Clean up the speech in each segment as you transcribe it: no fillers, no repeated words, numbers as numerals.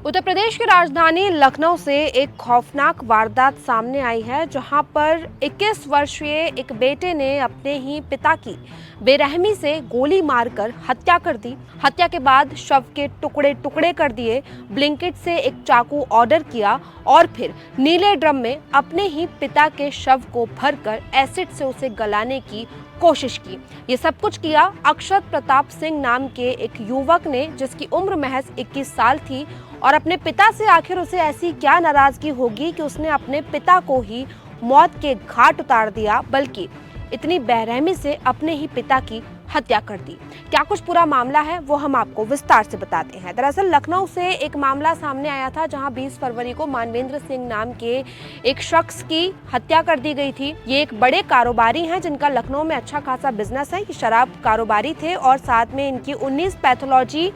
उत्तर प्रदेश की राजधानी लखनऊ से एक खौफनाक वारदात सामने आई है, जहां पर 21 वर्षीय एक बेटे ने अपने ही पिता की बेरहमी से गोली मारकर हत्या कर दी। हत्या के बाद शव के टुकड़े टुकड़े कर दिए, ब्लिंकिट से एक चाकू ऑर्डर किया और फिर नीले ड्रम में अपने ही पिता के शव को भरकर एसिड से उसे गलाने की कोशिश की। ये सब कुछ किया अक्षत प्रताप सिंह नाम के एक युवक ने, जिसकी उम्र महज 21 साल थी। और अपने पिता से आखिर उसे ऐसी क्या नाराजगी होगी कि उसने अपने पिता को ही मौत के घाट उतार दिया, बल्कि इतनी बेरहमी से अपने ही पिता की हत्या कर दी। क्या कुछ पूरा मामला है वो हम आपको विस्तार से बताते हैं। दरअसल लखनऊ से एक मामला सामने आया था, जहां 20 फरवरी को मानवेंद्र सिंह नाम के एक शख्स की हत्या कर दी गई थी। ये एक बड़े कारोबारी हैं, जिनका लखनऊ में अच्छा खासा बिजनेस है। ये शराब कारोबारी थे और साथ में इनकी 19 पैथोलॉजी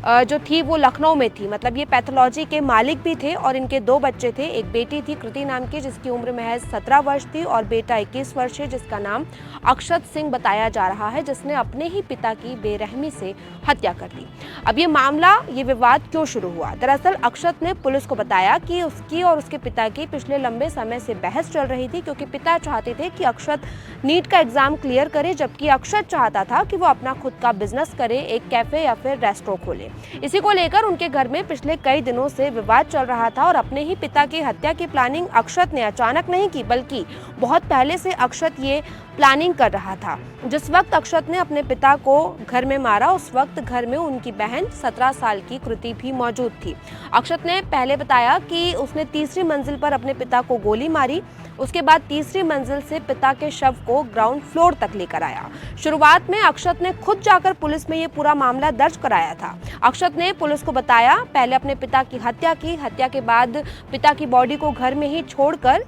जो थी वो लखनऊ में थी। मतलब ये पैथोलॉजी के मालिक भी थे और इनके 2 बच्चे थे। एक बेटी थी कृति नाम की, जिसकी उम्र महज 17 वर्ष थी, और बेटा 21 वर्ष है, जिसका नाम अक्षत सिंह बताया जा रहा है, जिसने अपने ही पिता की बेरहमी से हत्या कर दी। अब ये विवाद क्यों शुरू हुआ? दरअसल अक्षत ने पुलिस को बताया कि उसकी और उसके पिता की पिछले लंबे समय से बहस चल रही थी, क्योंकि पिता चाहते थे कि अक्षत नीट का एग्जाम क्लियर करे, जबकि अक्षत चाहता था कि वो अपना खुद का बिजनेस करे, एक कैफे या फिर रेस्टोरेंट खोले। इसी को लेकर उनके घर में पिछले कई दिनों से विवाद चल रहा था। और अपने ही पिता की हत्या की प्लानिंग अक्षत ने अचानक नहीं की, बल्कि बहुत पहले से अक्षत ये प्लानिंग कर रहा था। जिस वक्त अक्षत ने अपने पिता को घर में मारा, उस वक्त घर में उनकी बहन 17 साल की कृति भी मौजूद थी। अक्षत ने पहले बताया कि उसने तीसरी मंजिल पर अपने पिता को गोली मारी। उसके बाद तीसरी मंजिल से पिता के शव को ग्राउंड फ्लोर तक लेकर आया। शुरुआत में अक्षत ने खुद जाकर पुलिस में ये पूरा मामला दर्ज कराया था। अक्षत ने पुलिस को बताया, पहले अपने पिता की हत्या की, हत्या के बाद पिता की बॉडी को घर में ही छोड़कर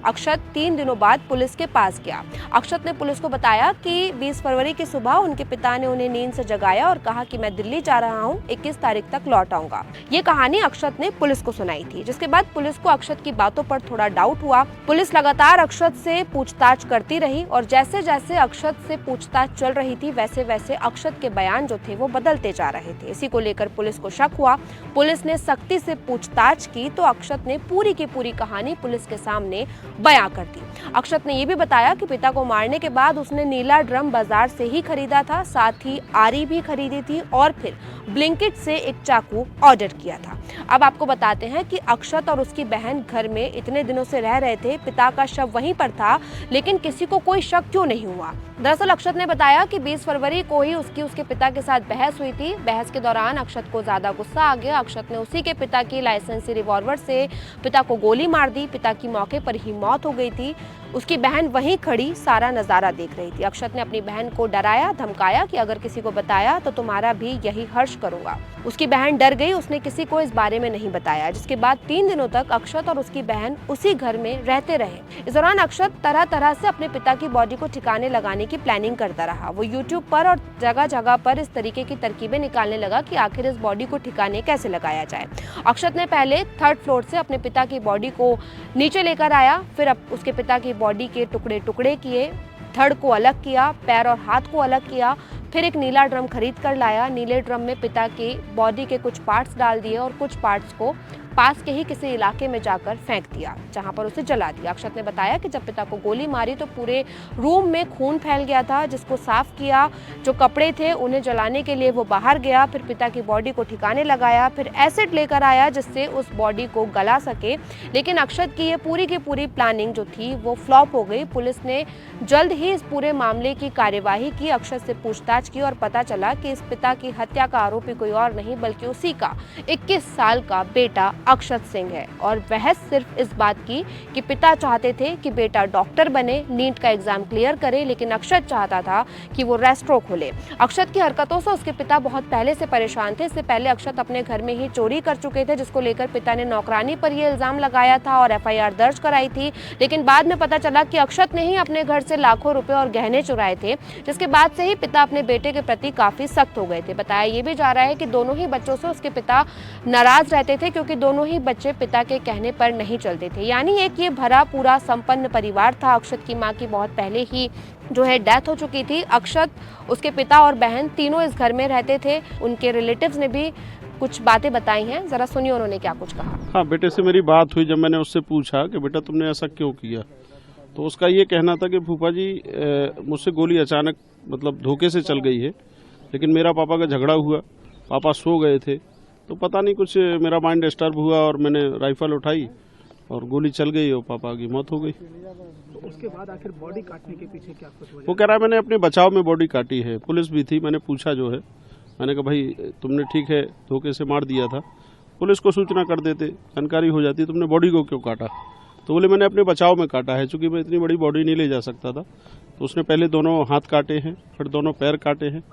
अक्षत 3 दिनों बाद पुलिस के पास गया। अक्षत ने पुलिस को बताया कि 20 फरवरी की सुबह उनके पिता ने उन्हें नींद से जगाया और कहा कि मैं दिल्ली जा रहा हूं, 21 तारीख तक लौट आऊंगा। ये कहानी अक्षत ने पुलिस को सुनाई थी, जिसके बाद पुलिस को अक्षत की बातों पर थोड़ा डाउट हुआ। पुलिस लगातार अक्षत से पूछताछ करती रही और जैसे जैसे अक्षत से पूछताछ चल रही थी, वैसे वैसे अक्षत के बयान जो थे वो बदलते जा रहे थे। इसी को लेकर पुलिस को शक हुआ। पुलिस ने सख्ती से पूछताछ की तो अक्षत ने पूरी की पूरी कहानी पुलिस के सामने बयां कर दी। अक्षत ने यह भी बताया कि पिता को मारने के बाद उसने नीला ड्रम बाजार से ही खरीदा था, साथ ही आरी भी खरीदी थी और फिर ब्लिंकिट से एक चाकू ऑर्डर किया था। अब आपको बताते हैं कि अक्षत और उसकी बहन घर में इतने दिनों से रह रहे थे, पिता का शव वहीं पर था, लेकिन किसी को कोई शक क्यों नहीं हुआ? दरअसल अक्षत ने बताया कि 20 फरवरी को ही उसके पिता के साथ बहस हुई थी। बहस के दौरान अक्षत को ज्यादा गुस्सा आ गया। अक्षत ने उसी के पिता की लाइसेंसी रिवॉल्वर से पिता को गोली मार दी। पिता की मौके पर ही मौत हो गई थी। उसकी बहन वहीं खड़ी सारा नजारा देख रही थी। अक्षत ने अपनी बहन को डराया, धमकाया कि अगर किसी को बताया तो तुम्हारा भी यही हर्ष करूंगा। उसकी बहन डर गई, उसने किसी को इस बारे में नहीं बताया, जिसके बाद 3 दिनों तक अक्षत और उसकी बहन उसी घर में रहते रहे। इस दौरान अक्षत तरह तरह से अपने पिता की बॉडी को ठिकाने लगाने की प्लानिंग करता रहा। वो यूट्यूब पर और जगह जगह पर इस तरीके की तरकीबें निकालने लगा कि आखिर इस बॉडी को ठिकाने कैसे लगाया जाए। अक्षत ने पहले 3rd फ्लोर से अपने पिता की बॉडी को नीचे लेकर आया, फिर उसके पिता की बॉडी के टुकड़े टुकड़े किए, धड़ को अलग किया, पैर और हाथ को अलग किया, फिर एक नीला ड्रम खरीद कर लाया। नीले ड्रम में पिता की बॉडी के कुछ पार्ट्स डाल दिए और कुछ पार्ट्स को पास के ही किसी इलाके में जाकर फेंक दिया, जहां पर उसे जला दिया। अक्षत ने बताया कि जब पिता को गोली मारी तो पूरे रूम में खून फैल गया था, जिसको साफ किया। जो कपड़े थे उन्हें जलाने के लिए वो बाहर गया, फिर पिता की बॉडी को ठिकाने लगाया, फिर एसिड लेकर आया जिससे उस बॉडी को गला सके। लेकिन अक्षत की ये पूरी की पूरी प्लानिंग जो थी वो फ्लॉप हो गई। पुलिस ने जल्द ही इस पूरे मामले की कार्यवाही की, अक्षत से पूछताछ की और पता चला कि इस पिता की हत्या का आरोपी कोई और नहीं बल्कि उसी का 21 साल का बेटा अक्षत सिंह है। और बहस सिर्फ इस बात की कि पिता चाहते थे कि बेटा डॉक्टर बने, नीट का एग्जाम क्लियर करे, लेकिन अक्षत चाहता था कि वो रेस्टोरेंट खोले। अक्षत की हरकतों से उसके पिता बहुत पहले से परेशान थे। इससे पहले अक्षत अपने घर में ही चोरी कर चुके थे, जिसको लेकर पिता ने नौकरानी पर यह इल्जाम लगाया था और FIR दर्ज कराई थी। लेकिन बाद में पता चला कि अक्षत ने ही अपने घर से लाखों रुपए और गहने चुराए थे, जिसके बाद से ही पिता अपने बेटे के प्रति काफी सख्त हो गए थे। बताया ये भी जा रहा है कि दोनों ही बच्चों से उसके पिता नाराज रहते थे, क्योंकि दोनों ही बच्चे पिता के कहने पर नहीं चलते थे। यानी एक ये भरा पूरा संपन्न परिवार था। अक्षत की मां की बहुत पहले ही जो है डेथ हो चुकी थी। अक्षत, उसके पिता और बहन तीनों इस घर में रहते थे। उनके रिलेटिव्स ने भी कुछ बातें बताई हैं, जरा सुनिए उन्होंने क्या कुछ कहा। हाँ, बेटे से मेरी बात हुई। जब मैंने उससे पूछा कि बेटा तुमने ऐसा क्यों किया, तो उसका ये कहना था कि फूफा जी मुझसे गोली अचानक मतलब धोखे से चल गई है, लेकिन मेरा पापा का झगड़ा हुआ, पापा सो गए थे, तो पता नहीं कुछ मेरा माइंड डिस्टर्ब हुआ और मैंने राइफल उठाई और गोली चल गई और पापा की मौत हो गई। तो उसके बाद आखिर बॉडी काटने के पीछे क्या कुछ वजह? वो कह रहा है मैंने अपने बचाव में बॉडी काटी है, पुलिस भी थी। मैंने पूछा जो है, मैंने कहा भाई तुमने ठीक है धोखे से मार दिया था, पुलिस को सूचना कर देते, जानकारी हो जाती, तुमने बॉडी को क्यों काटा? तो बोले मैंने अपने बचाव में काटा है, चूंकि मैं इतनी बड़ी बॉडी नहीं ले जा सकता था। तो उसने पहले दोनों हाथ काटे हैं, फिर दोनों पैर काटे हैं,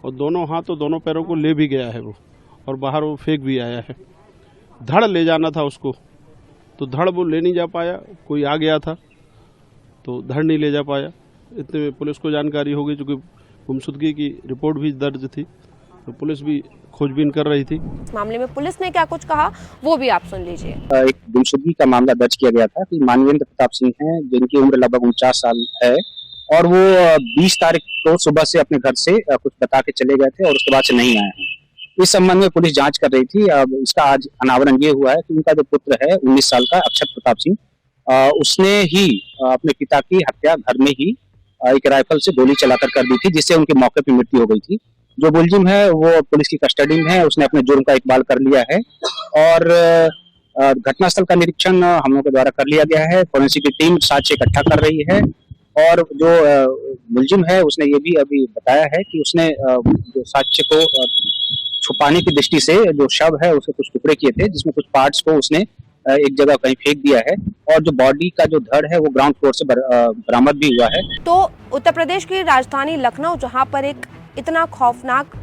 और दोनों हाथ और दोनों पैरों को ले भी गया है वो, और बाहर वो फेंक भी आया है। धड़ ले जाना था उसको, तो धड़ वो ले नहीं जा पाया, कोई आ गया था तो धड़ नहीं ले जा पाया। इतने में पुलिस को जानकारी हो गई, चूँकि गुमशुदगी की रिपोर्ट भी दर्ज थी, तो पुलिस भी खोजबीन कर रही थी। इस मामले में पुलिस ने क्या कुछ कहा वो भी आप सुन लीजिए। एक गुमशुदगी का मामला दर्ज किया गया था कि मानवेंद्र प्रताप सिंह हैं, जिनकी उम्र लगभग 49 साल है, और वो 20 तारीख को सुबह से अपने घर से कुछ बता के चले गए थे और उसके बाद से नहीं आए हैं। इस संबंध में पुलिस जांच कर रही थी। अब इसका आज अनावरण ये हुआ है कि उनका जो पुत्र है 19 साल का अक्षत प्रताप सिंह, उसने ही अपने पिता की हत्या घर में ही एक राइफल से गोली चलाकर कर दी थी, जिससे उनकी मौके पर मृत्यु हो गई थी। जो मुलजिम है वो पुलिस की कस्टडी में है, उसने अपने जुर्म का इकबाल कर लिया है और घटनास्थल का निरीक्षण हम लोगों के द्वारा कर लिया गया है। फोरेंसिक की टीम साक्ष्य इकट्ठा कर रही है, और जो मुलजिम है उसने ये भी अभी बताया है कि उसने जो साक्ष्य को छुपाने की दृष्टि से जो शव है उसे कुछ टुकड़े किए थे, जिसमें कुछ पार्ट्स को उसने एक जगह कहीं फेंक दिया है, और जो बॉडी का जो धड़ है वो ग्राउंड फ्लोर से बरामद भी हुआ है। तो उत्तर प्रदेश की राजधानी लखनऊ, जहां पर एक इतना खौफनाक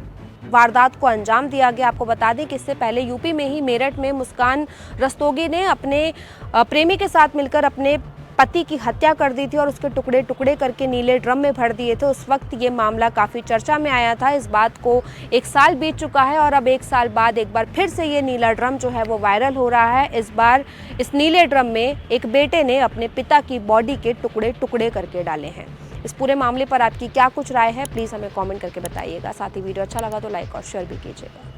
वारदात को अंजाम दिया गया। आपको बता दें कि इससे पहले यूपी में ही मेरठ में मुस्कान रस्तोगी ने अपने प्रेमी के साथ मिलकर अपने पति की हत्या कर दी थी और उसके टुकड़े टुकड़े करके नीले ड्रम में भर दिए थे। उस वक्त ये मामला काफ़ी चर्चा में आया था। इस बात को 1 साल बीत चुका है और अब 1 साल बाद एक बार फिर से ये नीला ड्रम जो है वो वायरल हो रहा है। इस बार इस नीले ड्रम में एक बेटे ने अपने पिता की बॉडी के टुकड़े टुकड़े करके डाले हैं। इस पूरे मामले पर आपकी क्या कुछ राय है, प्लीज़ हमें कमेंट करके बताइएगा। साथ ही वीडियो अच्छा लगा तो लाइक और शेयर भी कीजिएगा।